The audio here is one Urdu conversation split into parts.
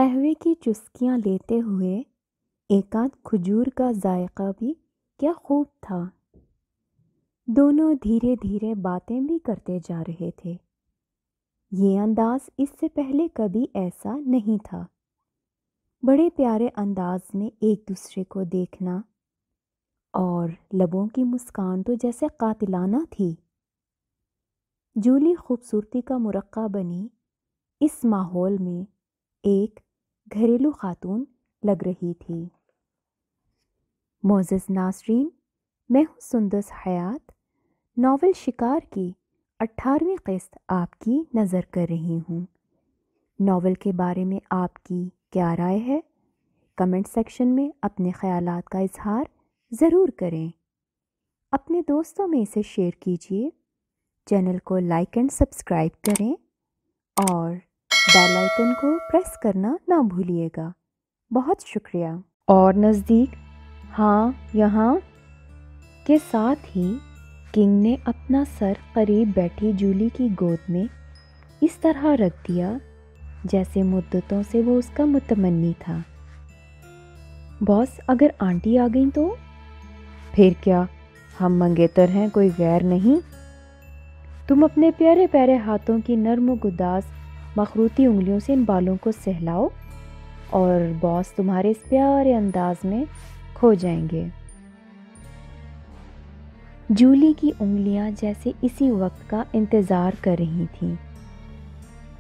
قہوے کی چسکیاں لیتے ہوئے ایک آدھ کھجور کا ذائقہ بھی کیا خوب تھا۔ دونوں دھیرے دھیرے باتیں بھی کرتے جا رہے تھے۔ یہ انداز اس سے پہلے کبھی ایسا نہیں تھا۔ بڑے پیارے انداز میں ایک دوسرے کو دیکھنا، اور لبوں کی مسکان تو جیسے قاتلانہ تھی۔ جولی خوبصورتی کا مرقع بنی اس ماحول میں ایک گھریلو خاتون لگ رہی تھی۔ معزز ناظرین، میں ہوں سندس حیات، ناول شکار کی 18ویں قسط آپ کی نظر کر رہی ہوں۔ ناول کے بارے میں آپ کی کیا رائے ہے؟ کمنٹ سیکشن میں اپنے خیالات کا اظہار ضرور کریں۔ اپنے دوستوں میں اسے شیئر کیجیے، چینل کو لائک اینڈ سبسکرائب کریں اور بیل آئیکن کو پریس کرنا نہ بھولیے گا۔ بہت شکریہ۔ اور نزدیک، ہاں یہاں کے ساتھ ہی کنگ نے اپنا سر قریب بیٹھی جولی کی گود میں اس طرح رکھ دیا جیسے مدتوں سے وہ اس کا متمنی تھا۔ باس، اگر آنٹی آ گئیں تو؟ پھر کیا، ہم منگیتر ہیں، کوئی غیر نہیں۔ تم اپنے پیارے پیارے ہاتھوں کی نرم و گداز مخروطی انگلیوں سے ان بالوں کو سہلاؤ اور باس تمہارے اس پیارے انداز میں کھو جائیں گے۔ جولی کی انگلیاں جیسے اسی وقت کا انتظار کر رہی تھیں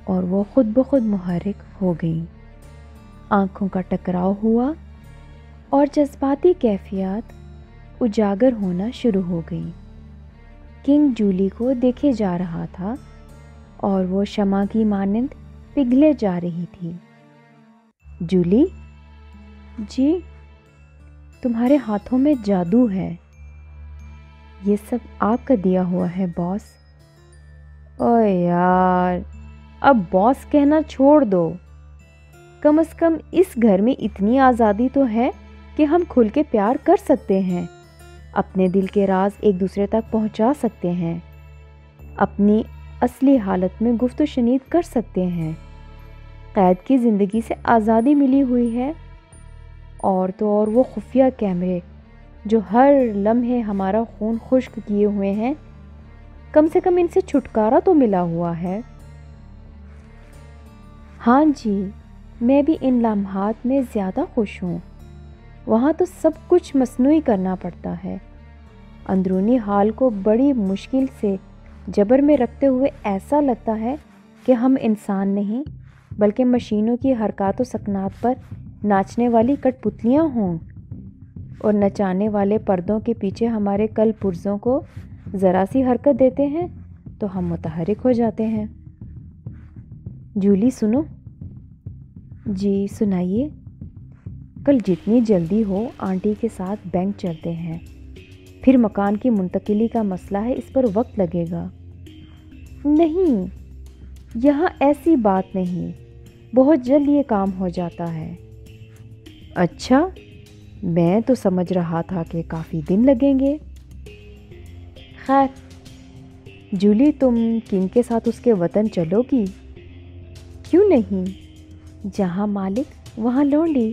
اور وہ خود بخود محرک ہو گئیں۔ آنکھوں کا ٹکراؤ ہوا اور جذباتی کیفیات اجاگر ہونا شروع ہو گئی۔ کنگ جولی کو دیکھے جا رہا تھا اور وہ شمع کی مانند پگھلے جا رہی تھی۔ جولی، جی؟ تمہارے ہاتھوں میں جادو ہے۔ یہ سب آپ کا دیا ہوا ہے باس۔ اوے یار، اب باس کہنا چھوڑ دو۔ کم از کم اس گھر میں اتنی آزادی تو ہے کہ ہم کھل کے پیار کر سکتے ہیں، اپنے دل کے راز ایک دوسرے تک پہنچا سکتے ہیں، اپنی اصلی حالت میں گفت و شنید کر سکتے ہیں۔ قید کی زندگی سے آزادی ملی ہوئی ہے، اور تو اور وہ خفیہ کیمرے جو ہر لمحے ہمارا خون خشک کیے ہوئے ہیں، کم سے کم ان سے چھٹکارا تو ملا ہوا ہے۔ ہاں جی، میں بھی ان لمحات میں زیادہ خوش ہوں۔ وہاں تو سب کچھ مصنوعی کرنا پڑتا ہے۔ اندرونی حال کو بڑی مشکل سے جبر میں رکھتے ہوئے ایسا لگتا ہے کہ ہم انسان نہیں بلکہ مشینوں کی حرکات و سکنات پر ناچنے والی کٹ پتلیاں ہوں، اور نچانے والے پردوں کے پیچھے ہمارے کل پرزوں کو ذرا سی حرکت دیتے ہیں تو ہم متحرک ہو جاتے ہیں۔ جولی سنو۔ جی سنائیے۔ کل جتنی جلدی ہو آنٹی کے ساتھ بینک چلتے ہیں، پھر مکان کی منتقلی کا مسئلہ ہے، اس پر وقت لگے گا۔ نہیں، یہاں ایسی بات نہیں، بہت جلد یہ کام ہو جاتا ہے۔ اچھا، میں تو سمجھ رہا تھا کہ کافی دن لگیں گے۔ خیر، جولی تم کنگ کے ساتھ اس کے وطن چلو گی؟ کیوں نہیں، جہاں مالک وہاں لونڈی۔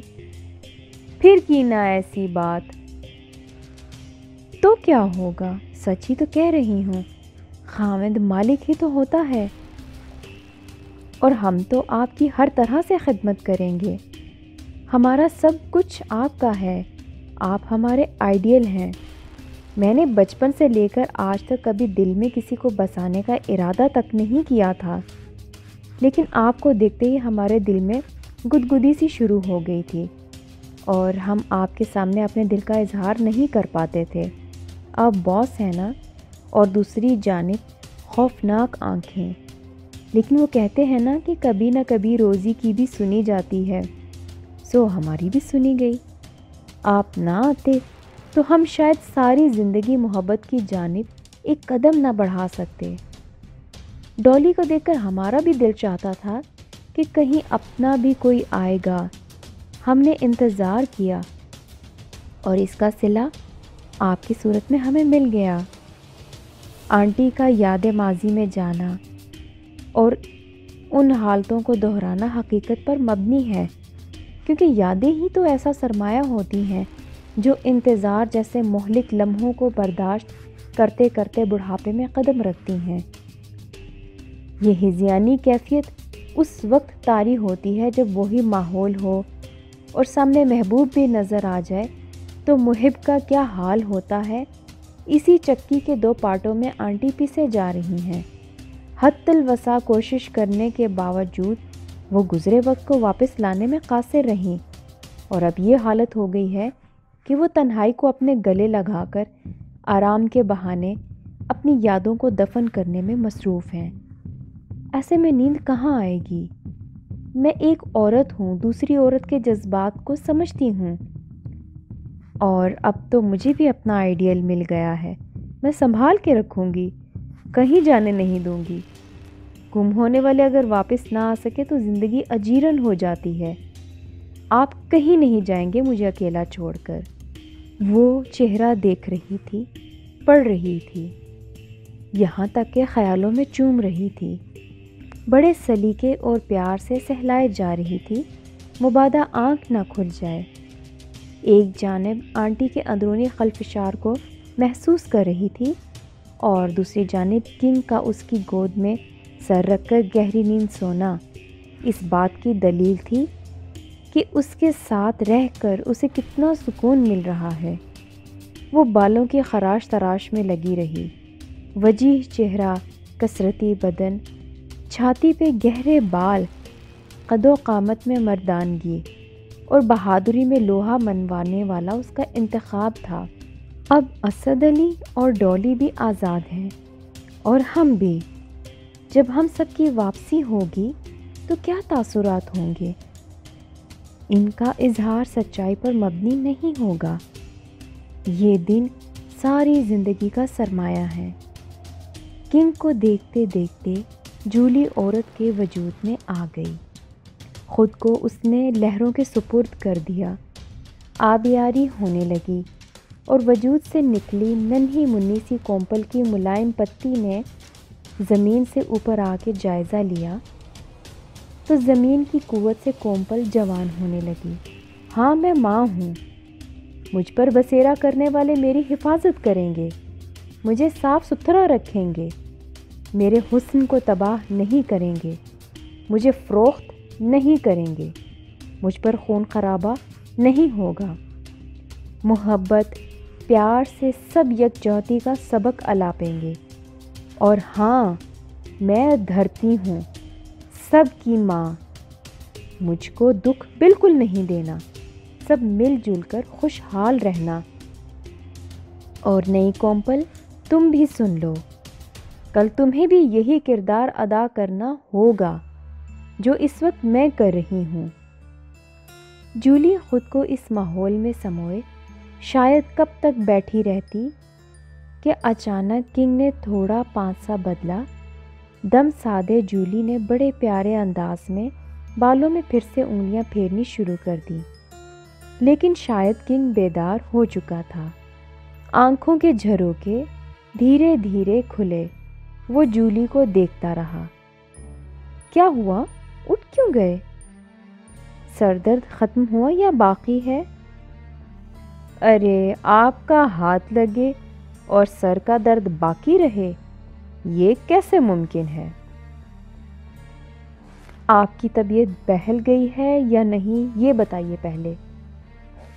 پھر کی نہ ایسی بات۔ تو کیا ہوگا، سچ ہی تو کہہ رہی ہوں، خاوند مالک ہی تو ہوتا ہے، اور ہم تو آپ کی ہر طرح سے خدمت کریں گے۔ ہمارا سب کچھ آپ کا ہے، آپ ہمارے آئیڈیل ہیں۔ میں نے بچپن سے لے کر آج تک کبھی دل میں کسی کو بسانے کا ارادہ تک نہیں کیا تھا، لیکن آپ کو دیکھتے ہی ہمارے دل میں گدگدی سی شروع ہو گئی تھی، اور ہم آپ کے سامنے اپنے دل کا اظہار نہیں کر پاتے تھے۔ آپ باس ہیں نا، اور دوسری جانب خوفناک آنکھیں، لیکن وہ کہتے ہیں نا کہ کبھی نہ کبھی روزی کی بھی سنی جاتی ہے، سو ہماری بھی سنی گئی۔ آپ نہ آتے تو ہم شاید ساری زندگی محبت کی جانب ایک قدم نہ بڑھا سکتے۔ ڈولی کو دیکھ کر ہمارا بھی دل چاہتا تھا کہ کہیں اپنا بھی کوئی آئے گا۔ ہم نے انتظار کیا، اور اس کا صلہ آپ کی صورت میں ہمیں مل گیا۔ آنٹی کا یاد ماضی میں جانا اور ان حالتوں کو دہرانا حقیقت پر مبنی ہے، کیونکہ یادیں ہی تو ایسا سرمایہ ہوتی ہیں جو انتظار جیسے مہلک لمحوں کو برداشت کرتے کرتے بڑھاپے میں قدم رکھتی ہیں۔ یہ ہذیانی کیفیت اس وقت طاری ہوتی ہے جب وہی ماحول ہو اور سامنے محبوب بھی نظر آ جائے تو محب کا کیا حال ہوتا ہے۔ اسی چکی کے دو پارٹوں میں آنٹی پیسے جا رہی ہیں۔ حد الوسع کوشش کرنے کے باوجود وہ گزرے وقت کو واپس لانے میں قاصر رہیں، اور اب یہ حالت ہو گئی ہے کہ وہ تنہائی کو اپنے گلے لگا کر آرام کے بہانے اپنی یادوں کو دفن کرنے میں مصروف ہیں۔ ایسے میں نیند کہاں آئے گی؟ میں ایک عورت ہوں، دوسری عورت کے جذبات کو سمجھتی ہوں، اور اب تو مجھے بھی اپنا آئیڈیل مل گیا ہے۔ میں سنبھال کے رکھوں گی، کہیں جانے نہیں دوں گی۔ گم ہونے والے اگر واپس نہ آ سکے تو زندگی اجیرن ہو جاتی ہے۔ آپ کہیں نہیں جائیں گے مجھے اکیلا چھوڑ کر۔ وہ چہرہ دیکھ رہی تھی، پڑھ رہی تھی، یہاں تک کہ خیالوں میں چوم رہی تھی، بڑے سلیقے اور پیار سے سہلائے جا رہی تھی، مبادا آنکھ نہ کھل جائے۔ ایک جانب آنٹی کے اندرونی خلفشار کو محسوس کر رہی تھی، اور دوسری جانب کنگ کا اس کی گود میں سر رکھ کر گہری نیند سونا اس بات کی دلیل تھی کہ اس کے ساتھ رہ کر اسے کتنا سکون مل رہا ہے۔ وہ بالوں کی خراش تراش میں لگی رہی، وجیح چہرہ، کثرتی بدن، چھاتی پہ گہرے بال، قد و قامت میں مردانگی اور بہادری میں لوہا منوانے والا اس کا انتخاب تھا۔ اب اسد علی اور ڈولی بھی آزاد ہیں، اور ہم بھی۔ جب ہم سب کی واپسی ہوگی تو کیا تاثرات ہوں گے؟ ان کا اظہار سچائی پر مبنی نہیں ہوگا۔ یہ دن ساری زندگی کا سرمایہ ہے۔ کنگ کو دیکھتے دیکھتے جولی عورت کے وجود میں آ گئی۔ خود کو اس نے لہروں کے سپرد کر دیا، آبیاری ہونے لگی، اور وجود سے نکلی ننھی منی سی کومپل کی ملائم پتی نے زمین سے اوپر آ کے جائزہ لیا تو زمین کی قوت سے کومپل جوان ہونے لگی۔ ہاں، میں ماں ہوں، مجھ پر بسیرا کرنے والے میری حفاظت کریں گے، مجھے صاف ستھرا رکھیں گے، میرے حسن کو تباہ نہیں کریں گے، مجھے فروخت نہیں کریں گے، مجھ پر خون خرابہ نہیں ہوگا۔ محبت، پیار سے سب یکجہتی کا سبق الاپیں گے۔ اور ہاں، میں دھرتی ہوں، سب کی ماں، مجھ کو دکھ بالکل نہیں دینا، سب مل جل کر خوشحال رہنا۔ اور نئی کومپل، تم بھی سن لو، کل تمہیں بھی یہی کردار ادا کرنا ہوگا جو اس وقت میں کر رہی ہوں۔ جولی خود کو اس ماحول میں سموئے شاید کب تک بیٹھی رہتی کہ اچانک کنگ نے تھوڑا پانسا بدلا۔ دم سادے جولی نے بڑے پیارے انداز میں بالوں میں پھر سے انگلیاں پھیرنی شروع کر دی، لیکن شاید کنگ بیدار ہو چکا تھا۔ آنکھوں کے جھروکے دھیرے دھیرے کھلے، وہ جولی کو دیکھتا رہا۔ کیا ہوا؟ اٹھ کیوں گئے؟ سر درد ختم ہوا یا باقی ہے؟ ارے، آپ کا ہاتھ لگے اور سر کا درد باقی رہے، یہ کیسے ممکن ہے؟ آپ کی طبیعت بہل گئی ہے یا نہیں، یہ بتائیے پہلے۔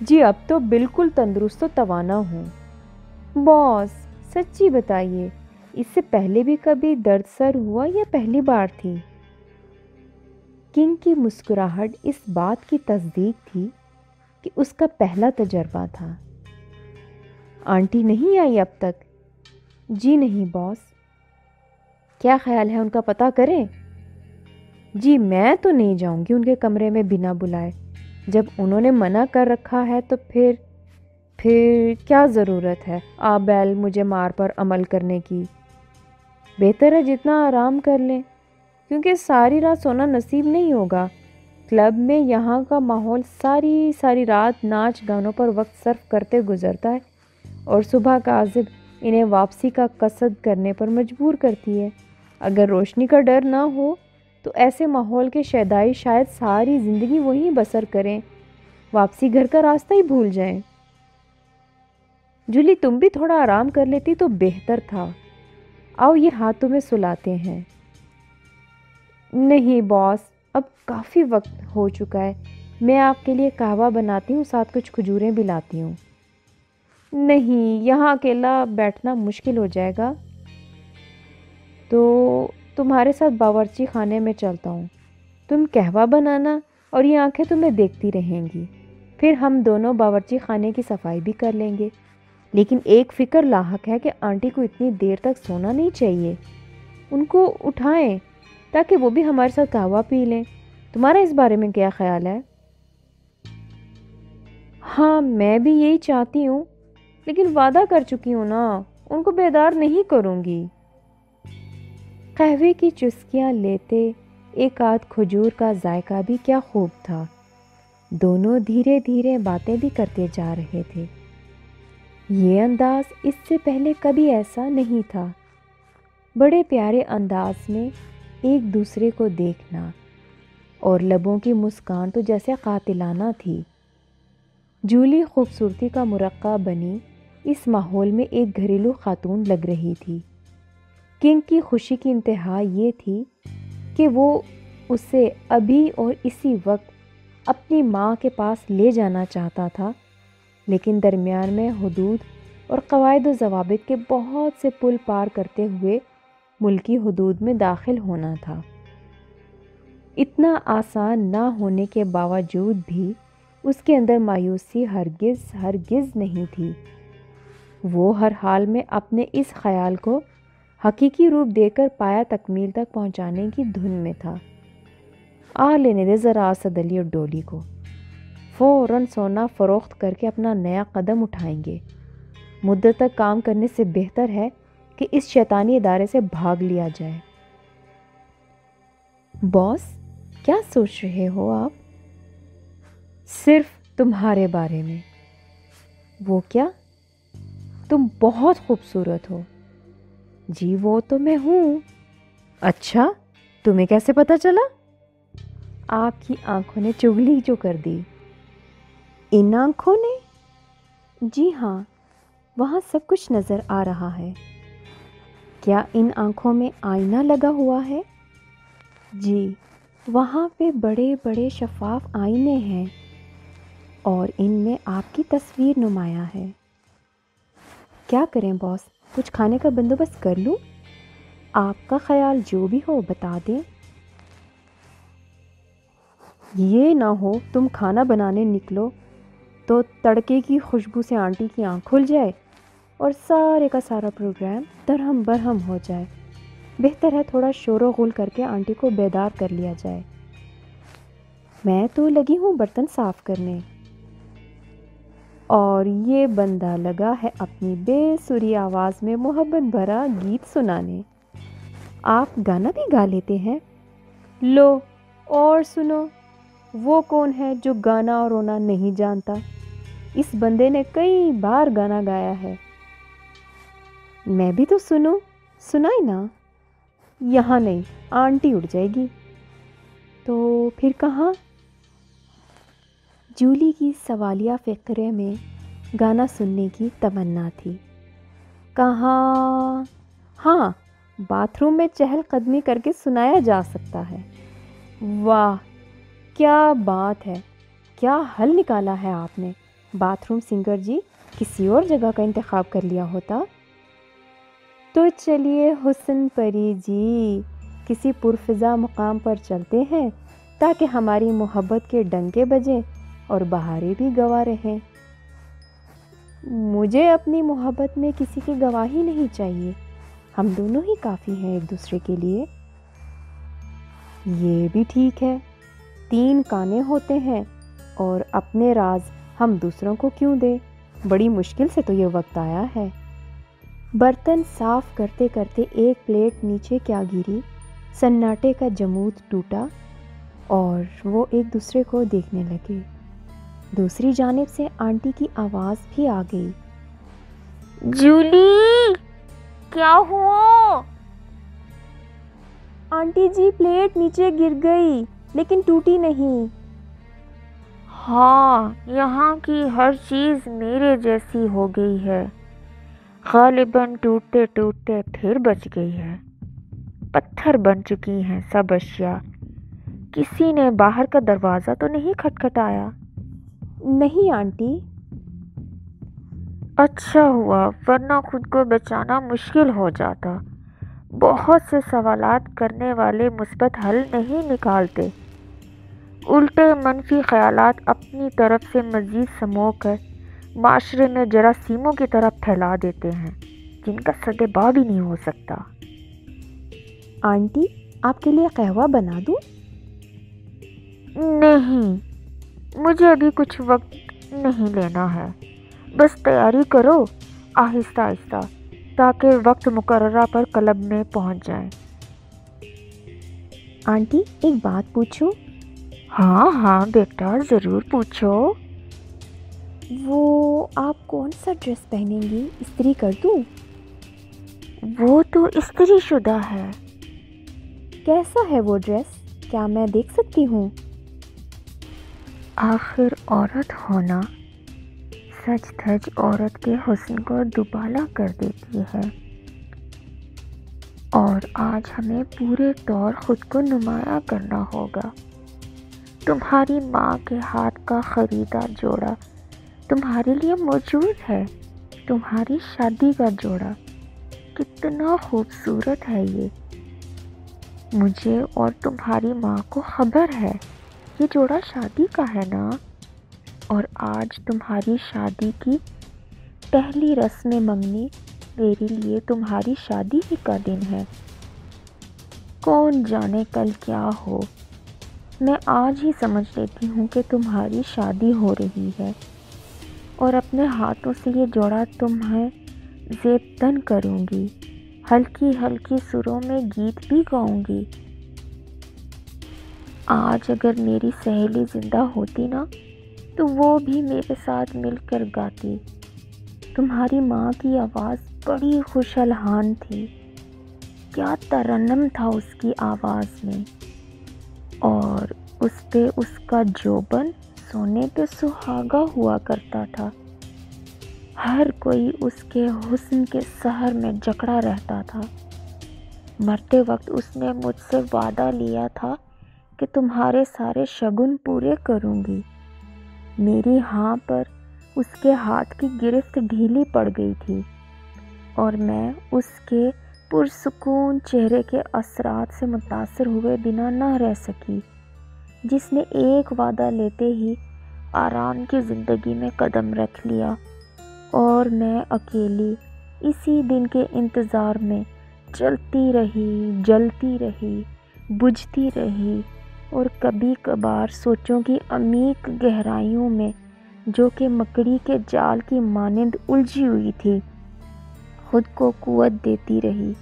جی، اب تو بالکل تندرست و توانا ہوں۔ باس، سچی بتائیے، اس سے پہلے بھی کبھی درد سر ہوا یا پہلی بار تھی؟ کنگ کی مسکراہٹ اس بات کی تصدیق تھی کہ اس کا پہلا تجربہ تھا۔ آنٹی نہیں آئی اب تک؟ جی نہیں باس۔ کیا خیال ہے ان کا پتہ کریں؟ جی، میں تو نہیں جاؤں گی ان کے کمرے میں بنا بلائے، جب انہوں نے منع کر رکھا ہے تو پھر کیا ضرورت ہے آبیل مجھے مار پر عمل کرنے کی؟ بہتر ہے جتنا آرام کر لیں، کیونکہ ساری رات سونا نصیب نہیں ہوگا۔ کلب میں یہاں کا ماحول ساری رات ناچ گانوں پر وقت صرف کرتے گزرتا ہے، اور صبح کاذب انہیں واپسی کا قصد کرنے پر مجبور کرتی ہے۔ اگر روشنی کا ڈر نہ ہو تو ایسے ماحول کے شیدائی شاید ساری زندگی وہیں بسر کریں، واپسی گھر کا راستہ ہی بھول جائیں۔ جولی تم بھی تھوڑا آرام کر لیتی تو بہتر تھا۔ آؤ یہ ہاتھ تمہیں سلاتے ہیں۔ نہیں باس، اب کافی وقت ہو چکا ہے، میں آپ کے لیے قہوہ بناتی ہوں، ساتھ کچھ کھجوریں بھی لاتی ہوں۔ نہیں، یہاں اکیلا بیٹھنا مشکل ہو جائے گا، تو تمہارے ساتھ باورچی خانے میں چلتا ہوں، تم قہوہ بنانا اور یہ آنکھیں تمہیں دیکھتی رہیں گی، پھر ہم دونوں باورچی خانے کی صفائی بھی کر لیں گے۔ لیکن ایک فکر لاحق ہے کہ آنٹی کو اتنی دیر تک سونا نہیں چاہیے، ان کو اٹھائیں تاکہ وہ بھی ہمارے ساتھ قہوہ پی لیں۔ تمہارا اس بارے میں کیا خیال ہے؟ ہاں میں بھی یہی چاہتی ہوں، لیکن وعدہ کر چکی ہوں نا، ان کو بیدار نہیں کروں گی۔ قہوے کی چسکیاں لیتے ایک آدھ کھجور کا ذائقہ بھی کیا خوب تھا۔ دونوں دھیرے دھیرے باتیں بھی کرتے جا رہے تھے۔ یہ انداز اس سے پہلے کبھی ایسا نہیں تھا، بڑے پیارے انداز میں ایک دوسرے کو دیکھنا، اور لبوں کی مسکان تو جیسے قاتلانہ تھی۔ جولی خوبصورتی کا مرقع بنی اس ماحول میں ایک گھریلو خاتون لگ رہی تھی۔ کنگ کی خوشی کی انتہا یہ تھی کہ وہ اسے ابھی اور اسی وقت اپنی ماں کے پاس لے جانا چاہتا تھا، لیکن درمیان میں حدود اور قواعد و ضوابط کے بہت سے پل پار کرتے ہوئے ملکی حدود میں داخل ہونا تھا۔ اتنا آسان نہ ہونے کے باوجود بھی اس کے اندر مایوسی ہرگز نہیں تھی۔ وہ ہر حال میں اپنے اس خیال کو حقیقی روپ دے کر پایا تکمیل تک پہنچانے کی دھن میں تھا۔ لینے دے ذرا اسد علی اور ڈولی کو، فوراً سونا فروخت کر کے اپنا نیا قدم اٹھائیں گے۔ مدت تک کام کرنے سے بہتر ہے کہ اس شیطانی ادارے سے بھاگ لیا جائے۔ باس، کیا سوچ رہے ہو آپ؟ صرف تمہارے بارے میں۔ وہ کیا؟ تم بہت خوبصورت ہو۔ جی وہ تو میں ہوں۔ اچھا، تمہیں کیسے پتہ چلا؟ آپ کی آنکھوں نے چغلی جو کر دی۔ ان آنکھوں نے؟ جی ہاں، وہاں سب کچھ نظر آ رہا ہے۔ کیا ان آنکھوں میں آئینہ لگا ہوا ہے؟ جی، وہاں پہ بڑے بڑے شفاف آئینے ہیں اور ان میں آپ کی تصویر نمایاں ہے۔ کیا کریں باس، کچھ کھانے کا بندوبست کر لوں؟ آپ کا خیال جو بھی ہو بتا دیں۔ یہ نہ ہو تم کھانا بنانے نکلو تو تڑکے کی خوشبو سے آنٹی کی آنکھ کھل جائے اور سارے کا سارا پروگرام درہم برہم ہو جائے۔ بہتر ہے تھوڑا شور و غل کر کے آنٹی کو بیدار کر لیا جائے۔ میں تو لگی ہوں برتن صاف کرنے، اور یہ بندہ لگا ہے اپنی بے سری آواز میں محبت بھرا گیت سنانے۔ آپ گانا بھی گا لیتے ہیں؟ لو اور سنو، وہ کون ہے جو گانا اور رونا نہیں جانتا؟ اس بندے نے کئی بار گانا گایا ہے۔ میں بھی تو سنائی نا۔ یہاں نہیں، آنٹی اٹھ جائے گی۔ تو پھر کہاں؟ جولی کی سوالیہ فقرے میں گانا سننے کی تمنا تھی۔ کہاں؟ ہاں، باتھ روم میں چہل قدمی کر کے سنایا جا سکتا ہے۔ واہ کیا بات ہے، کیا حل نکالا ہے آپ نے۔ باتھ روم سنگر جی، کسی اور جگہ کا انتخاب کر لیا ہوتا تو چلیے حسن پری جی، کسی پرفضا مقام پر چلتے ہیں تاکہ ہماری محبت کے ڈنکے بجیں اور بہاریں بھی گواہ رہیں۔ مجھے اپنی محبت میں کسی کی گواہی نہیں چاہیے، ہم دونوں ہی کافی ہیں ایک دوسرے کے لیے۔ یہ بھی ٹھیک ہے، 3 کانے ہوتے ہیں اور اپنے راز ہم دوسروں کو کیوں دیں؟ بڑی مشکل سے تو یہ وقت آیا ہے۔ برتن صاف کرتے کرتے ایک پلیٹ نیچے کیا گری، سناٹے کا جمود ٹوٹا اور وہ ایک دوسرے کو دیکھنے لگے۔ دوسری جانب سے آنٹی کی آواز بھی آ گئی، جولی کیا ہوا؟ آنٹی جی پلیٹ نیچے گر گئی لیکن ٹوٹی نہیں۔ ہاں، یہاں کی ہر چیز میرے جیسی ہو گئی ہے، غالباً ٹوٹتے ٹوٹتے پھر بچ گئی ہے۔ پتھر بن چکی ہیں سب اشیاء۔ کسی نے باہر کا دروازہ تو نہیں کھٹکھٹایا؟ نہیں آنٹی۔ اچھا ہوا، ورنہ خود کو بچانا مشکل ہو جاتا۔ بہت سے سوالات کرنے والے مثبت حل نہیں نکالتے، الٹے منفی خیالات اپنی طرف سے مزید سمو کر معاشرے میں جراثیموں کی طرح پھیلا دیتے ہیں جن کا سدباب ہی نہیں ہو سکتا۔ آنٹی آپ کے لیے قہوہ بنا دوں؟ نہیں، مجھے ابھی کچھ وقت نہیں لینا ہے، بس تیاری کرو آہستہ آہستہ تاکہ وقت مقررہ پر کلب میں پہنچ جائیں۔ آنٹی ایک بات پوچھوں؟ ہاں ہاں بیٹا، ضرور پوچھو۔ وہ آپ کون سا ڈریس پہنیں گی؟ استری کر دوں؟ وہ تو استری شدہ ہے۔ کیسا ہے وہ ڈریس؟ کیا میں دیکھ سکتی ہوں؟ آخر عورت ہونا سج دھج عورت کے حسن کو دوبالا کر دیتی ہے، اور آج ہمیں پورے طور خود کو نمایاں کرنا ہوگا۔ تمہاری ماں کے ہاتھ کا خریدا جوڑا تمہارے لیے موجود ہے، تمہاری شادی کا جوڑا۔ کتنا خوبصورت ہے یہ۔ مجھے اور تمہاری ماں کو خبر ہے یہ جوڑا شادی کا ہے نا، اور آج تمہاری شادی کی پہلی رسم منگنی میرے لیے تمہاری شادی ہی کا دن ہے۔ کون جانے کل کیا ہو، میں آج ہی سمجھ لیتی ہوں کہ تمہاری شادی ہو رہی ہے، اور اپنے ہاتھوں سے یہ جوڑا تمہیں زیب تن کروں گی، ہلکی ہلکی سروں میں گیت بھی گاؤں گی۔ آج اگر میری سہیلی زندہ ہوتی نا تو وہ بھی میرے ساتھ مل کر گاتی۔ تمہاری ماں کی آواز بڑی خوش الحان تھی، کیا ترنم تھا اس کی آواز میں، اور اس پہ اس کا جوبن سونے پہ سہاگا ہوا کرتا تھا۔ ہر کوئی اس کے حسن کے سحر میں جکڑا رہتا تھا۔ مرتے وقت اس نے مجھ سے وعدہ لیا تھا کہ تمہارے سارے شگن پورے کروں گی۔ میری ہاں پر اس کے ہاتھ کی گرفت ڈھیلی پڑ گئی تھی، اور میں اس کے پرسکون چہرے کے اثرات سے متاثر ہوئے بنا نہ رہ سکی، جس نے ایک وعدہ لیتے ہی آرام کی زندگی میں قدم رکھ لیا، اور میں اکیلی اسی دن کے انتظار میں چلتی رہی، جلتی رہی، بجھتی رہی، اور کبھی کبھار سوچوں کی عمیق گہرائیوں میں جو کہ مکڑی کے جال کی مانند الجھی ہوئی تھی خود کو قوت دیتی رہی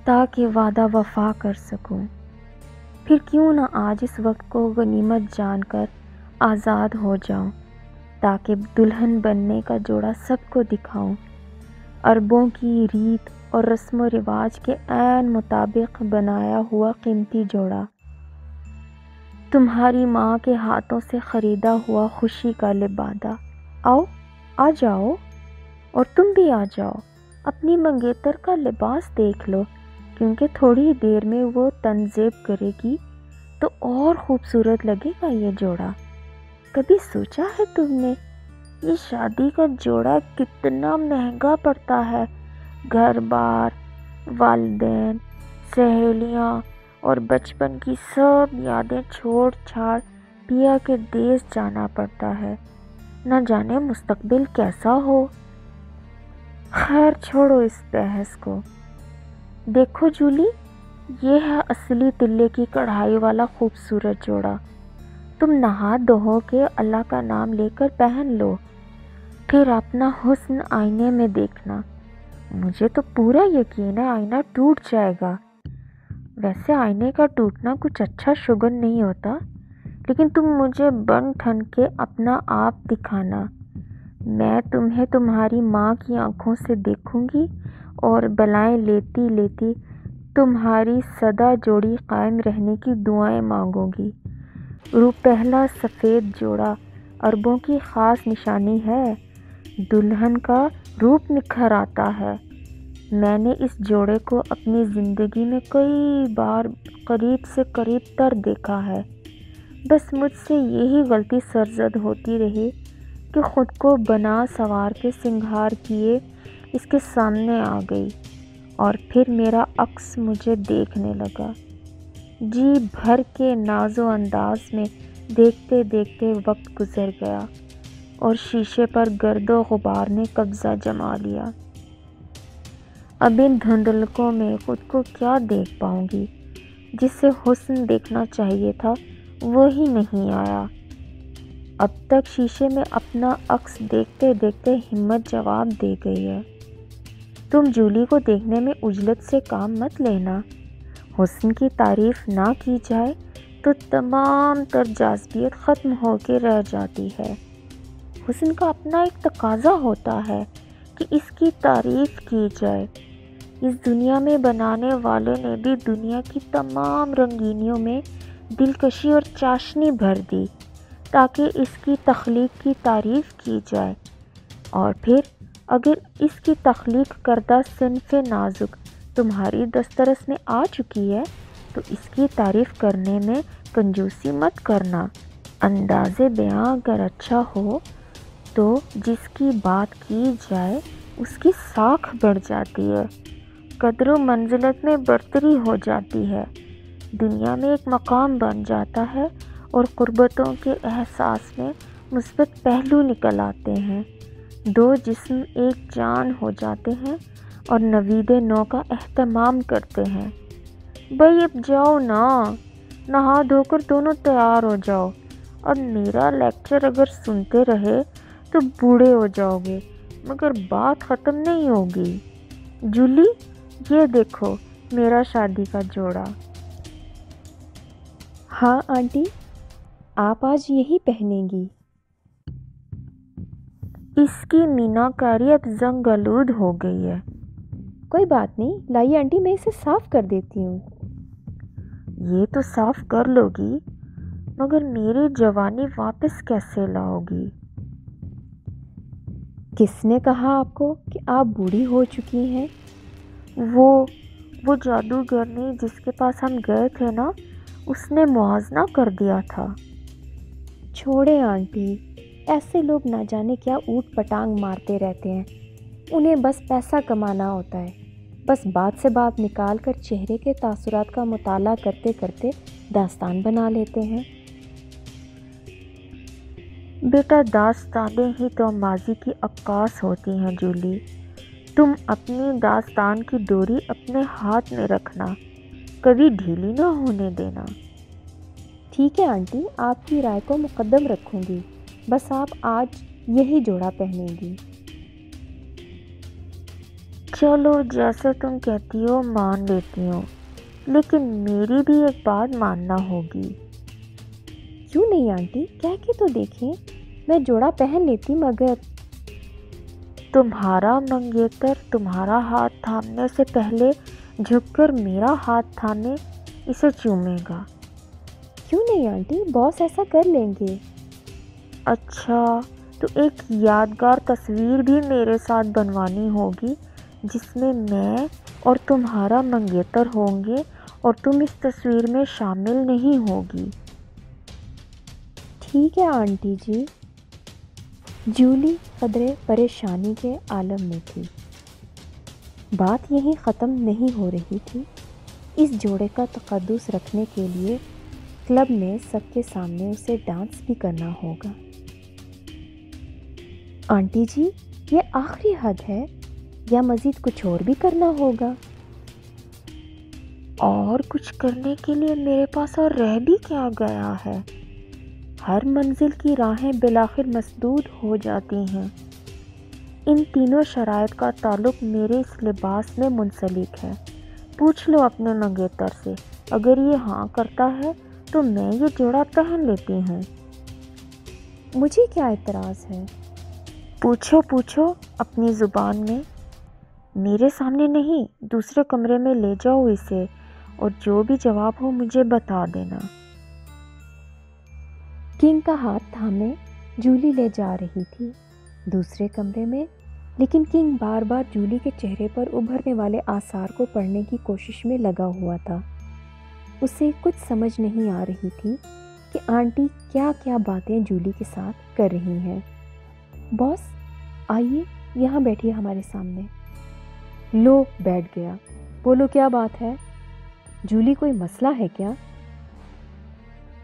تاکہ وعدہ وفا کر سکوں۔ پھر کیوں نہ آج اس وقت کو غنیمت جان کر آزاد ہو جاؤں، تاکہ دلہن بننے کا جوڑا سب کو دکھاؤں، عربوں کی ریت اور رسم و رواج کے عین مطابق بنایا ہوا قیمتی جوڑا، تمہاری ماں کے ہاتھوں سے خریدا ہوا خوشی کا لبادہ۔ آؤ، آ جاؤ، اور تم بھی آ جاؤ، اپنی منگیتر کا لباس دیکھ لو، کیونکہ تھوڑی دیر میں وہ تنزیب کرے گی تو اور خوبصورت لگے گا یہ جوڑا۔ کبھی سوچا ہے تم نے یہ شادی کا جوڑا کتنا مہنگا پڑتا ہے؟ گھر بار، والدین، سہیلیاں اور بچپن کی سب یادیں چھوڑ چھاڑ پیا کے دیس جانا پڑتا ہے، نہ جانے مستقبل کیسا ہو۔ خیر چھوڑو اس بحث کو۔ دیکھو جولی، یہ ہے اصلی تلے کی کڑھائی والا خوبصورت جوڑا۔ تم نہا دھو کے اللہ کا نام لے کر پہن لو، پھر اپنا حسن آئینے میں دیکھنا۔ مجھے تو پورا یقین ہے آئینہ ٹوٹ جائے گا۔ ویسے آئینے کا ٹوٹنا کچھ اچھا شگن نہیں ہوتا، لیکن تم مجھے بن ٹھن کے اپنا آپ دکھانا، میں تمہیں تمہاری ماں کی آنکھوں سے دیکھوں گی اور بلائیں لیتی لیتی تمہاری سدا جوڑی قائم رہنے کی دعائیں مانگوں گی۔ روپہلا سفید جوڑا عربوں کی خاص نشانی ہے۔ دلہن کا روپ نکھر آتا ہے۔ میں نے اس جوڑے کو اپنی زندگی میں کئی بار قریب سے قریب تر دیکھا ہے، بس مجھ سے یہی غلطی سرزد ہوتی رہی کہ خود کو بنا سنوار کے سنگھار کیے اس کے سامنے آ گئی، اور پھر میرا عکس مجھے دیکھنے لگا۔ جی بھر کے ناز و انداز میں دیکھتے دیکھتے وقت گزر گیا اور شیشے پر گرد و غبار نے قبضہ جما لیا۔ اب ان دھندلکوں میں خود کو کیا دیکھ پاؤں گی؟ جس سے حسن دیکھنا چاہیے تھا وہی نہیں آیا۔ اب تک شیشے میں اپنا عکس دیکھتے دیکھتے ہمت جواب دے گئی ہے۔ تم جولی کو دیکھنے میں عجلت سے کام مت لینا۔ حسن کی تعریف نہ کی جائے تو تمام تر جاذبیت ختم ہو کے رہ جاتی ہے۔ حسن کا اپنا ایک تقاضا ہوتا ہے کہ اس کی تعریف کی جائے۔ اس دنیا میں بنانے والے نے بھی دنیا کی تمام رنگینیوں میں دلکشی اور چاشنی بھر دی تاکہ اس کی تخلیق کی تعریف کی جائے، اور پھر اگر اس کی تخلیق کردہ صنف نازک تمہاری دسترس میں آ چکی ہے تو اس کی تعریف کرنے میں کنجوسی مت کرنا۔ انداز بیاں اگر اچھا ہو تو جس کی بات کی جائے اس کی ساکھ بڑھ جاتی ہے، قدر و منزلت میں برتری ہو جاتی ہے، دنیا میں ایک مقام بن جاتا ہے، اور قربتوں کے احساس میں مثبت پہلو نکل آتے ہیں۔ دو جسم ایک جان ہو جاتے ہیں اور نوید نو کا اہتمام کرتے ہیں۔ بھائی اب جاؤ نا، نہا دھو کر دونوں تیار ہو جاؤ۔ اب میرا لیکچر اگر سنتے رہے تو بوڑھے ہو جاؤ گے، مگر بات ختم نہیں ہوگی۔ جولی، یہ دیکھو میرا شادی کا جوڑا۔ ہاں آنٹی، آپ آج یہی پہنیں گی۔ اس کی میناکاری اب زنگ آلود ہو گئی ہے۔ کوئی بات نہیں، لائیے آنٹی، میں اسے صاف کر دیتی ہوں۔ یہ تو صاف کر لو گی، مگر میری جوانی واپس کیسے لاؤ گی؟ کس نے کہا آپ کو کہ آپ بوڑھی ہو چکی ہیں؟ وہ جادوگرنی جس کے پاس ہم گئے تھے نا، اس نے موازنہ کر دیا تھا۔ چھوڑیں آنٹی، ایسے لوگ نہ جانے کیا اوٹ پٹانگ مارتے رہتے ہیں، انہیں بس پیسہ کمانا ہوتا ہے، بس بات سے بات نکال کر چہرے کے تاثرات کا مطالعہ کرتے کرتے داستان بنا لیتے ہیں۔ بیٹا، داستانیں ہی تو ماضی کی عکاس ہوتی ہیں جولی۔ تم اپنی داستان کی ڈوری اپنے ہاتھ میں رکھنا، کبھی ڈھیلی نہ ہونے دینا۔ ٹھیک ہے آنٹی، آپ کی رائے کو مقدم رکھوں گی، بس آپ آج یہی جوڑا پہنیں گی۔ چلو جیسے تم کہتی ہو مان لیتی ہوں، لیکن میری بھی ایک بات ماننا ہوگی۔ کیوں نہیں آنٹی، کہہ کے تو دیکھیں، میں جوڑا پہن لیتی، مگر تمہارا منگیتر تمہارا ہاتھ تھامنے سے پہلے جھک کر میرا ہاتھ تھامے اسے چومے گا۔ کیوں نہیں آنٹی، باس ایسا کر لیں گے۔ اچھا، تو ایک یادگار تصویر بھی میرے ساتھ بنوانی ہوگی جس میں اور تمہارا منگیتر ہوں گے، اور تم اس تصویر میں شامل نہیں ہوگی۔ ٹھیک ہے آنٹی جی۔ جولی قدرے پریشانی کے عالم میں تھی۔ بات یہیں ختم نہیں ہو رہی تھی۔ اس جوڑے کا تقدس رکھنے کے لیے کلب میں سب کے سامنے اسے ڈانس بھی کرنا ہوگا۔ آنٹی جی، یہ آخری حد ہے یا مزید کچھ اور بھی کرنا ہوگا؟ اور کچھ کرنے کے لیے میرے پاس اور رہ بھی کیا گیا ہے؟ ہر منزل کی راہیں بالآخر مسدود ہو جاتی ہیں۔ ان تینوں شرائط کا تعلق میرے اس لباس میں منسلک ہے۔ پوچھ لو اپنے منگیتر سے، اگر یہ ہاں کرتا ہے تو میں یہ جوڑا پہن لیتی ہوں۔ مجھے کیا اعتراض ہے؟ پوچھو اپنی زبان میں۔ میرے سامنے نہیں، دوسرے کمرے میں لے جاؤ اسے، اور جو بھی جواب ہو مجھے بتا دینا۔ کنگ کا ہاتھ تھامے جولی لے جا رہی تھی دوسرے کمرے میں، لیکن کنگ بار بار جولی کے چہرے پر ابھرنے والے آثار کو پڑھنے کی کوشش میں لگا ہوا تھا۔ اسے کچھ سمجھ نہیں آ رہی تھی کہ آنٹی کیا کیا باتیں جولی کے ساتھ کر رہی ہیں۔ باس آئیے یہاں بیٹھیے ہمارے سامنے۔ لو بیٹھ گیا۔ بولو کیا بات ہے؟ جولی کوئی مسئلہ ہے کیا؟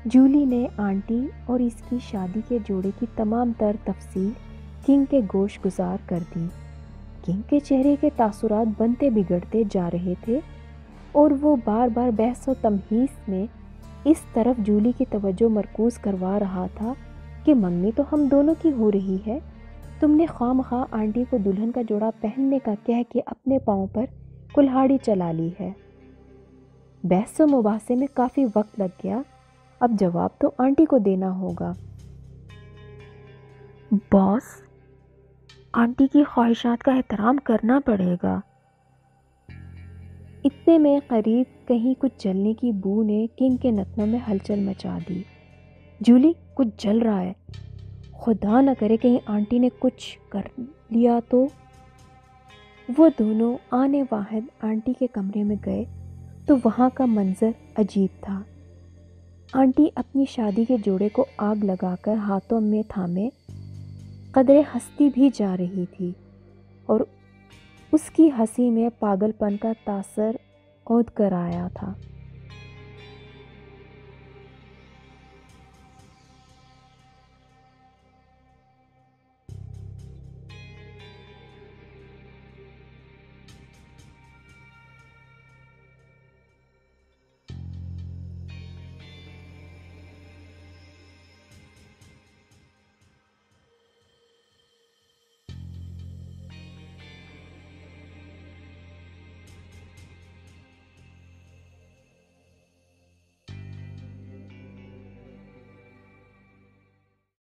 جولی نے آنٹی اور اس کی شادی کے جوڑے کی تمام تر تفصیل کنگ کے گوش گزار کر دی۔ کنگ کے چہرے کے تاثرات بنتے بگڑتے جا رہے تھے اور وہ بار بار بحث و تمہیس میں اس طرف جولی کی توجہ مرکوز کروا رہا تھا کہ منگنی تو ہم دونوں کی ہو رہی ہے، تم نے خواہ مخواہ آنٹی کو دلہن کا جوڑا پہننے کا کہہ کے اپنے پاؤں پر کلہاڑی چلا لی ہے۔ بحث و مباحثے میں کافی وقت لگ گیا، اب جواب تو آنٹی کو دینا ہوگا۔ باس، آنٹی کی خواہشات کا احترام کرنا پڑے گا۔ اتنے میں قریب کہیں کچھ جلنے کی بو نے کنگ کے نتنوں میں ہلچل مچا دی۔ جولی کچھ جل رہا ہے، خدا نہ کرے کہیں آنٹی نے کچھ کر لیا تو۔ وہ دونوں آنے واحد آنٹی کے کمرے میں گئے تو وہاں کا منظر عجیب تھا۔ آنٹی اپنی شادی کے جوڑے کو آگ لگا کر ہاتھوں میں تھامے قدرے ہنستی بھی جا رہی تھی، اور اس کی ہنسی میں پاگل پن کا تاثر عود کر آیا تھا۔